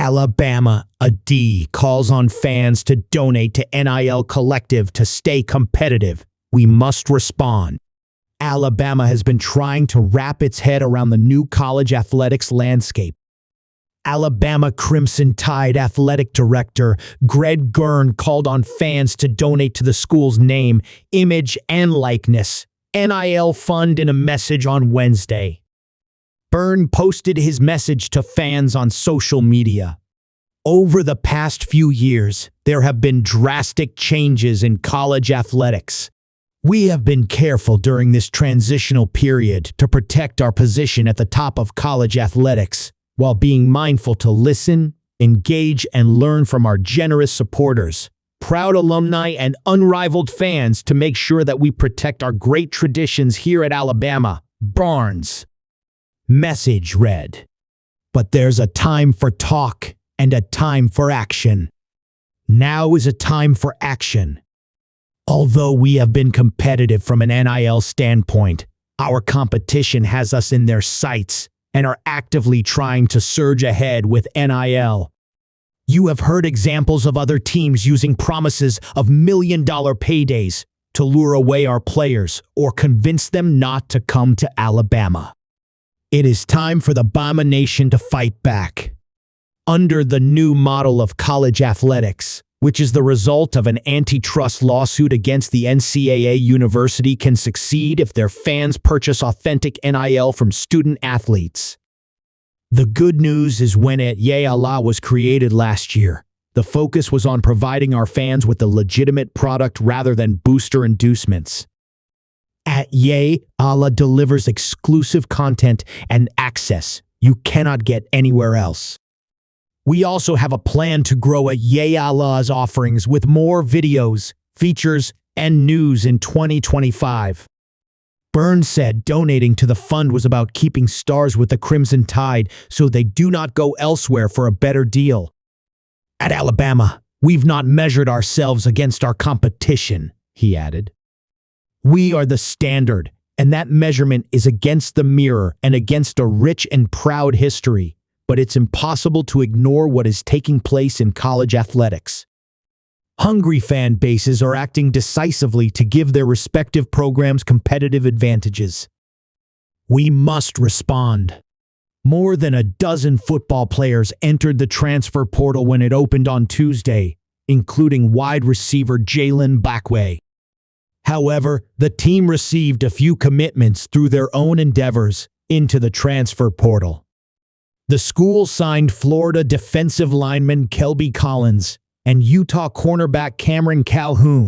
Alabama, a D, calls on fans to donate to NIL Collective to stay competitive. We must respond. Alabama has been trying to wrap its head around the new college athletics landscape. Alabama Crimson Tide Athletic Director Greg Gurn called on fans to donate to the school's name, image, and likeness NIL fund in a message on Wednesday. Byrne posted his message to fans on social media. Over the past few years, there have been drastic changes in college athletics. We have been careful during this transitional period to protect our position at the top of college athletics, while being mindful to listen, engage, and learn from our generous supporters, proud alumni, and unrivaled fans to make sure that we protect our great traditions here at Alabama. Barnes' message read, "But there's a time for talk and a time for action. Now is a time for action. Although we have been competitive from an NIL standpoint, our competition has us in their sights and are actively trying to surge ahead with NIL. You have heard examples of other teams using promises of million-dollar paydays to lure away our players or convince them not to come to Alabama. It is time for the Bama Nation to fight back. Under the new model of college athletics, which is the result of an antitrust lawsuit against the NCAA, university can succeed if their fans purchase authentic NIL from student athletes. The good news is when NIL was created last year, the focus was on providing our fans with a legitimate product rather than booster inducements. NIL delivers exclusive content and access you cannot get anywhere else. We also have a plan to grow NIL's offerings with more videos, features, and news in 2025. Byrne said donating to the fund was about keeping stars with the Crimson Tide so they do not go elsewhere for a better deal. At Alabama, we've not measured ourselves against our competition, he added. We are the standard, and that measurement is against the mirror and against a rich and proud history. But it's impossible to ignore what is taking place in college athletics. Hungry fan bases are acting decisively to give their respective programs competitive advantages. We must respond. More than a dozen football players entered the transfer portal when it opened on Tuesday, including wide receiver Jalen Blackway. However, the team received a few commitments through their own endeavors into the transfer portal. The school signed Florida defensive lineman Kelby Collins and Utah cornerback Cameron Calhoun.